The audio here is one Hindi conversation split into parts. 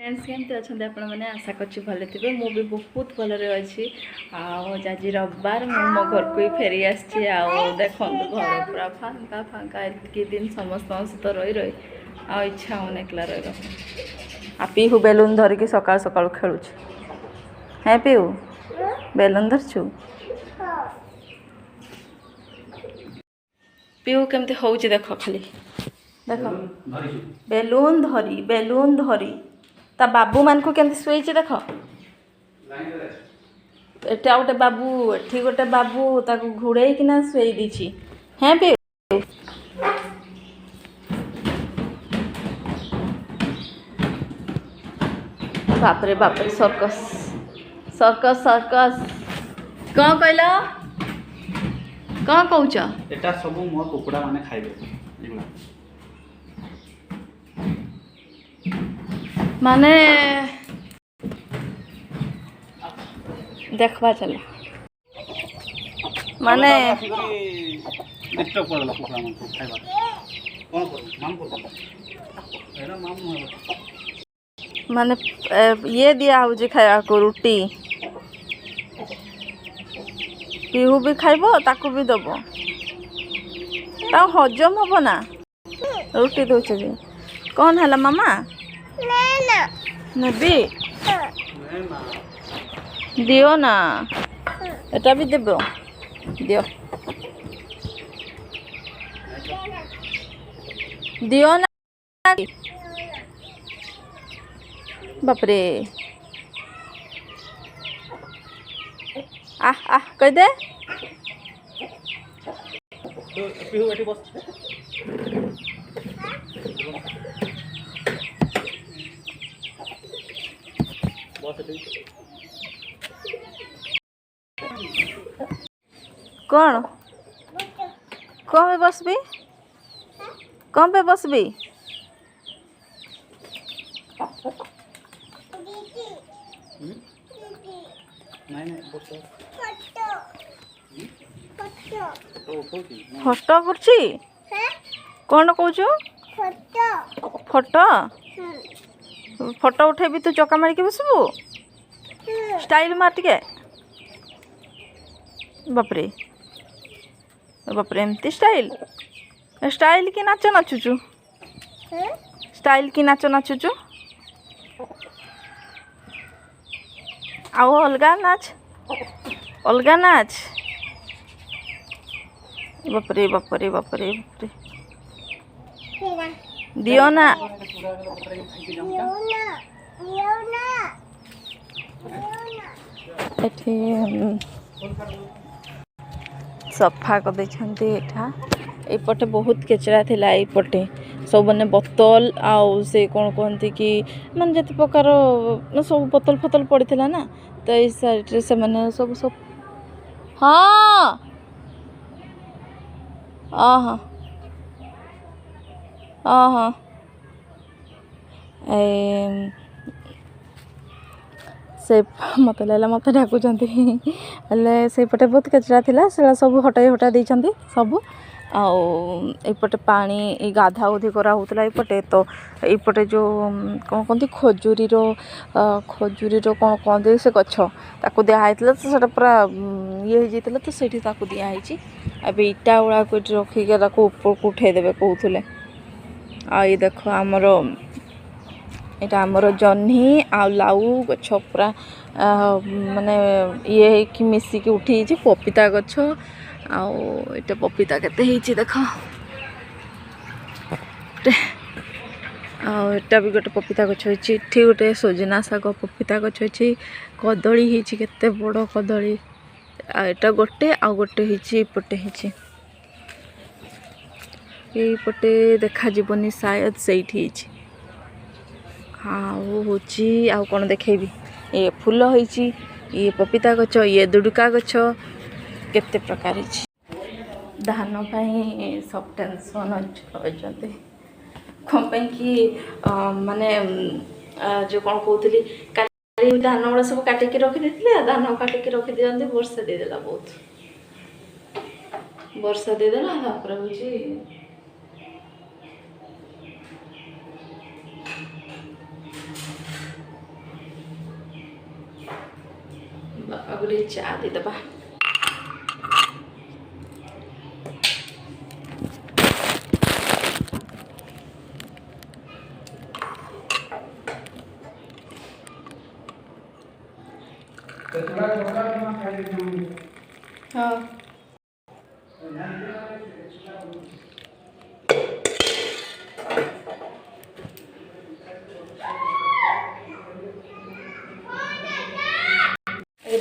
फ्रेंड्स केमती अच्छा आपने आशा कर भले थे मु भी बहुत भलरे अच्छी आज रविवार मो घर को ही फेरी आसी देखो घर पूरा फांका फांका एतक दिन समस्त सहित रही रही इच्छा होने एकला रहा पिहू बेलून धरिकी सकाल सकाल खेलु है पिहू बेलून धरचु पिहू केमती हूँ देख खाली देख बेलून धरी ता बाबू मान को केमती शुई देख एटा गोटे बाबू एठी गोटे बाबू ताको घुड़े किना शुई दीची हैं पिहू बापरे बापरे सर्कस सर्कस सर्कस कौन कहल कौन कौच एटा सब मो कुकुड़ा माने खाइबे माने देखवा चला माने डिस्टर्ब कर कुकुड़ा मन को खाइबा कोन कर माम को एना माम न माने ये दिया हो जे खाया को रोटी पिहू भी खाइबो ताको भी दबो ता हजम हबो ना रोटी दो जे कौन हला मामा ना नबी दियो ना एटा भी देबो दियो दियो ना बापरे आह कह दे पिहू एठी बस कौन कौन पे बसबी कौन पे बसबी फटो करछि कौन कहूँ फटो फटो उठेबी तू चका मारिक बसबू स्टाइल मार टिके बापरे बापरे एमती स्टाइल स्टाइल की नाच नाचुचु स्टाइल की नाच नाचुचु आओ अलगा नाच बापरे बापरे बापरे बापरे दियो ना सफा कर देछंती एठा एपटे बहुत केचरा थिला एपटे सब ने बोतल आउ से कौन कहती कि मान जत प्रकार सब बोतल फतल पड़ीला ना तो ये साइड से मैंने सब सब हाँ हाँ हाँ से मत लैला मत डाकुचंती हेले से पटे बहुत कचरा थिला से सब हटाई हटा देइचंती सब आउपटे पानी गाधा उधी करा होतला एपटे तो एपटे जो कौन कहती खजूरी कौन कहते से गछ ताको दिया होता तो सेटा पूरा ये हो जाता तो सेठी ताको दिया होई अबे इटा उड़ा को रखिक ऊपर को उठेदेवे कहते ये देख आमर यहाँ आमर जह्नी आ लाउ गछ पूरा माने ये कि मिसिकी उठी पपीता गछ आटा पपीता केते देख आटा भी गोटे पपीता गछ होती गोटे सजना शाग पपीता गछ होती कदली होती केते बड़ कदली आटा गोटे आ गोटे होपटे होपटे देखा जीवनी शायद से हाँ हूँ आ कौन देखेबी ये फूल होती ये पपीता गछ ये दुडुका गछ केते प्रकार धान पाई सब टेंशन अच्छे कौन कि माने जो कौन कहती धान गुड़ा सब काटिकी रखी धान काटिकी रखी दिखाते वर्षा देदेला बहुत वर्षा देदेला हूँ बापा को चा देदबा हाँ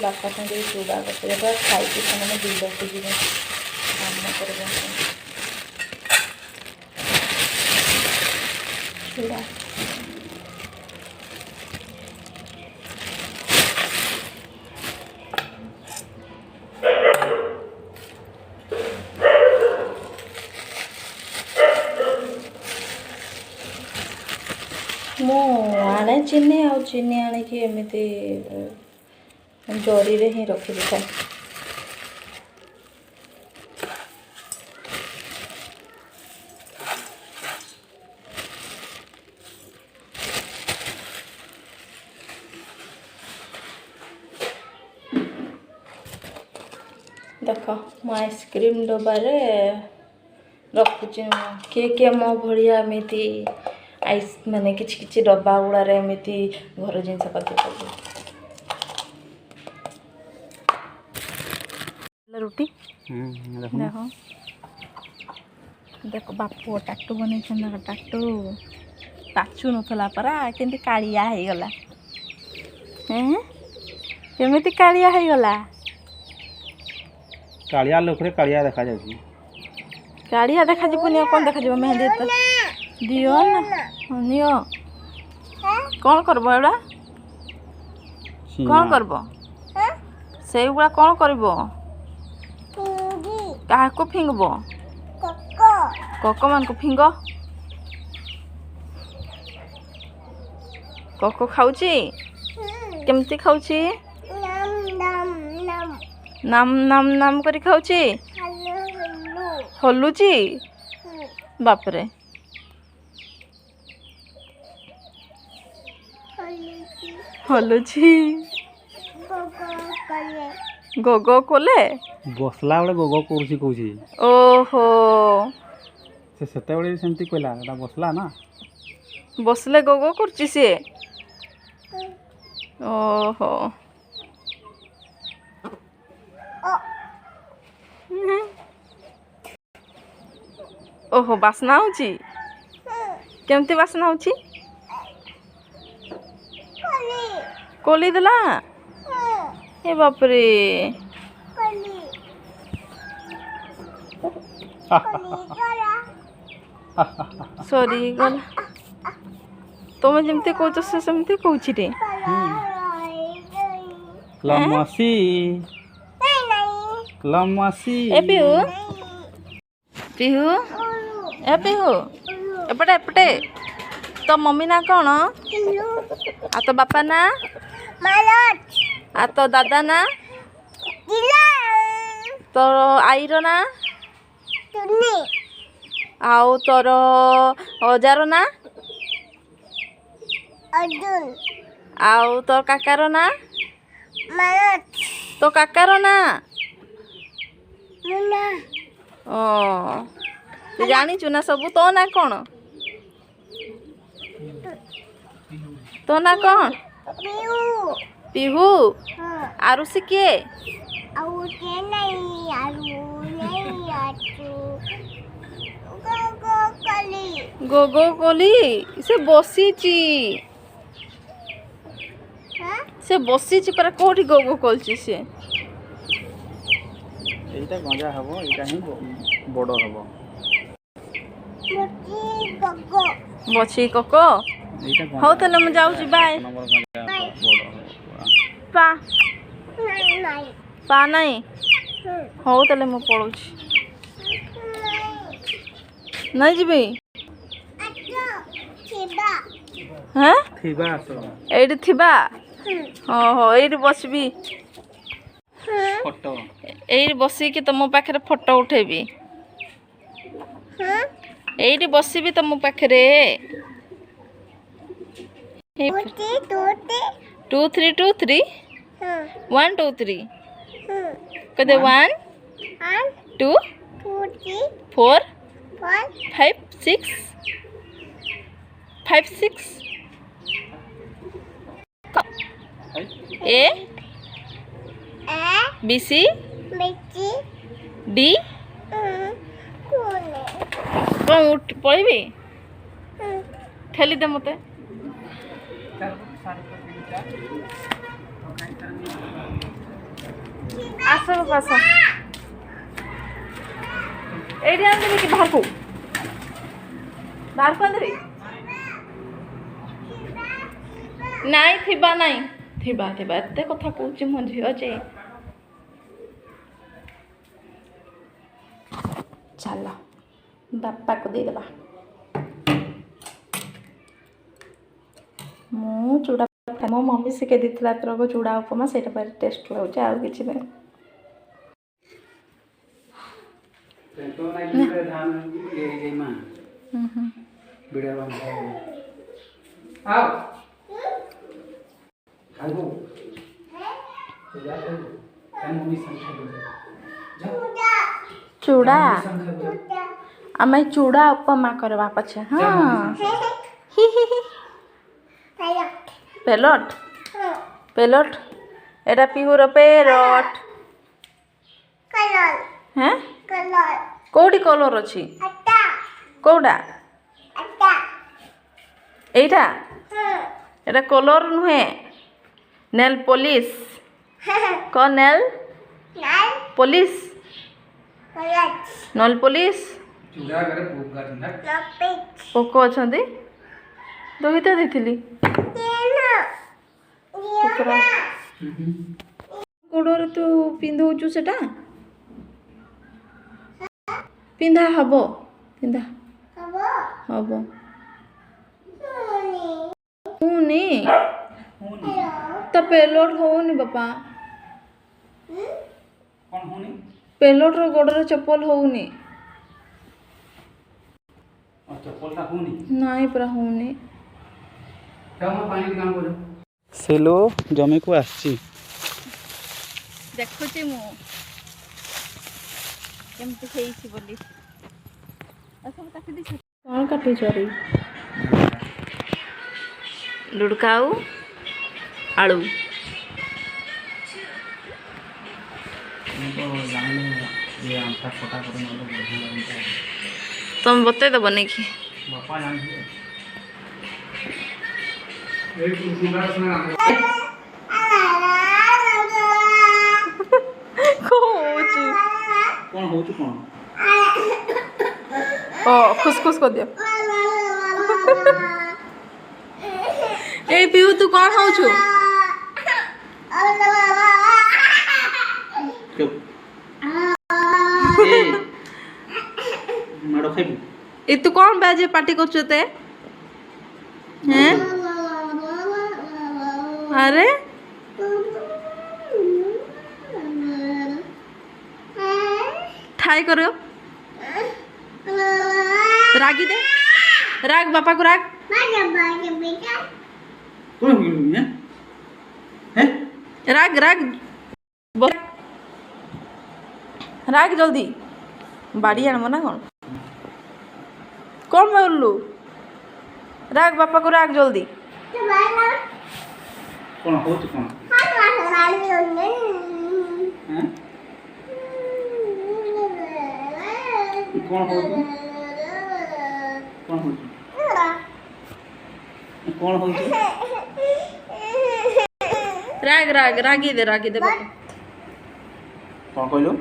बापा सागे चूड़ा बसरे खाई से बिलक जी काम कर चूड़ा आने चीनी आणिकी एमती जरी ही रखी था देख मो आइसक्रीम डबारे रखुच किए मो भाया एमती आइस माने किछि डब्बा गुड़ार एमती घर जिनस कर रुटी देखो देख बापू टाटू बन टाटू पाचु नथला परा केमती कालिया हो गला केमती कालिया हो गला कालिया लोकरे कालिया देखा जाउची कालिया देखा जीवनी कौन देखा जीव मेहंदी तो दियो ना नियो कौन करबो एडा कौन करबो से गुड़ा कौन करबो क्या को फिंगब कक मान को फिंग कक खाऊची केमती खाऊची नाम नाम नाम करी खाऊची हलुची बापरे हलुची गोगो कोले बसला बेले गोगो करूची कहूची ओहो से सेते बेले सेमती कहला एटा बसला ना बसले गोगो करची से ओहो ओहो बासना होची केमती बासना होची कोली देला ए बापरे सॉरी गला तुम जमती कहूच से सेमती कहूची रे लमसी लमसी ए पिहू पिहू ए पिहू एपटे एपटे तो मम्मी ना कौन आ तो बापा ना आ तो दादा ना तो आईर ना आउ तोर अजार ना आउ तोर काकार ना तो काकार ना ओ तू जानिचु ना सब तो ना कौन तो ना कौन पिहू आरुषि किए गोगो कोली से बसीची से बसीची पर कोठी गोगो कोलची से এইটা গজা হবো এটা হি বড় হবো बची कोको এইটা हो तले मैं जाऊची बाय नंबर গজা বড় হবো पा पा नहीं हो तले मैं पड़ोची नहीं जीबी हाँ থিবা আছো एडी थिबा हो एडी बसबी ফটো एडी बसी कि तुम पाखरे फोटो उठेबी एडी बसबी तुम पाखरे 2 3 2 3 1 2 3 कहते 1 2 4 5 6 5 6 A B C D कौन उठ पढ़ी ठेली दे मते आस आस एडी आन देबी कि बाहर को देबी नाई थिबा नाई थिबा थिबा एते कथा कहूची मो झियो जे चलो बापा को दे देबा मु चूड़ा मो मम्मी शिखे देथिला तरह चूड़ा उपमा सेटा पर टेस्ट लाउछ आ किछि नै तो नहीं धान ये गई मां वीडियो बन आओ खाओ जा मम्मी संग चूड़ा आम चूड़ा उपमा करवा पछे हाँ पेलट पेलट एटा पिहुर पेरट हैं कोडी कलर अछि कोडा एटा एटा कलर नुहे नेल पॉलिश को नेल पॉलिश नल पॉलिश चूड़ा करे पोको अछंती दोहिता देथिली गोड़े तू पिंधौचु सेटा पिंधा हबो पिंधा हबो हुनी तो पेलोड होनी बापा कौन होनी पेलोड रो गोड़े चप्पल होनी चप्पल ता होनी नहीं पूरा होनी पानी काम करो सेलो जमी को आसी देखुची मु केमती हेइछि बोली सब काटी दिछ कोन काटी चोरी लुड़काऊ आलू ये आमटा फोटा कर तुम बते दब नहीं कि बापा जान कौन हो कौन ओ खुश खुश कर दियो ए पिहू तू कौन हो छु मारो खाइबू ए तू कौन बाजे पार्टी कर चते हैं अरे ठाई करो रागी दे राग बापा को राग कौन है हैं राग राग राग जल्दी बाड़ी आनब ना कौन कौन बोलू राग बापा को राग जल्दी कौन हो कौन हैं कौन हो कौन हो कौन हो राग राग रागी दे बापा कौन कहलो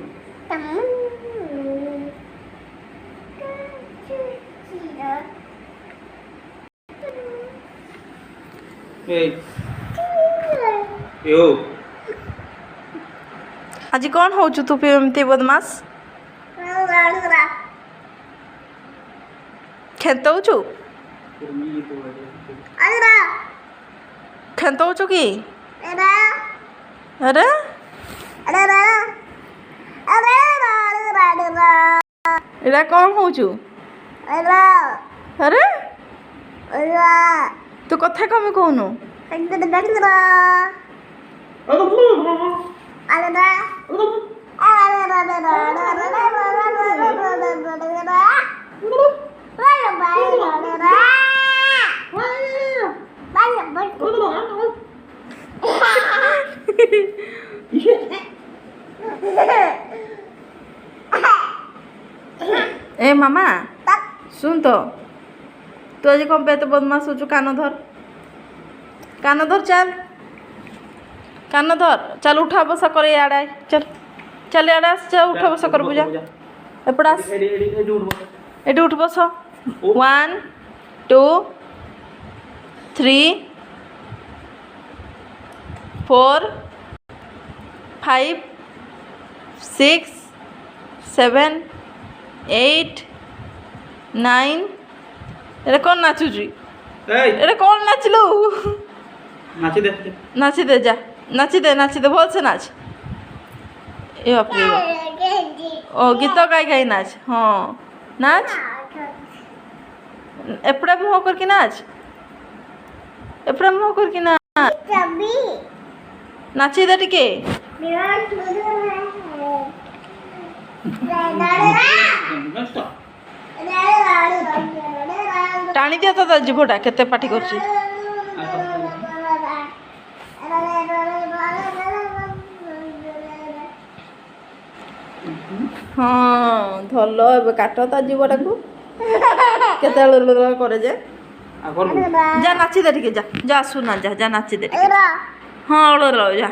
यो आज कौन हो तू एमती बदमाश खेतौचु खेतौचु कि अरे एरा कौन हो अरे तू कथा कमी कहनु ए मामा सुन तो तू आज कौन पे तो बदमाश हो कान धर चल कान धर चल उठा बसा कर याड चल चल याड आस चल उठा बसा कर बुझा एपड़ आस एटी उठ बस 1 2 3 4 5 6 7 8 9 एरे कौन नाचुची एरे कौन नाचलु नाची दे जा नाची दे भल से नाच ए बाप रे ओ गीत गाई नाच हाँ नाच एपड़ा मुँह करके नाच एपड़ा मुँह करके नाच नाची दे टिके टाणी दिया तो जीवटा केते पाटी करछि हाँ धल ए काट तो जीवटा को केते करे जे जा नाची दे टिके जा जा सुना जा जा नाची दे टिके हाँ लो जा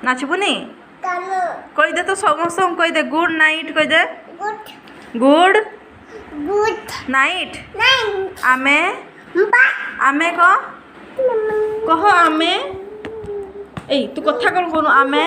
नाचबुनी कही दे तो समस्त कही दे गुड नाइट कही दे गुड नाइट आमे आमे कह आमे ए तू कथा कौन कहनु आमे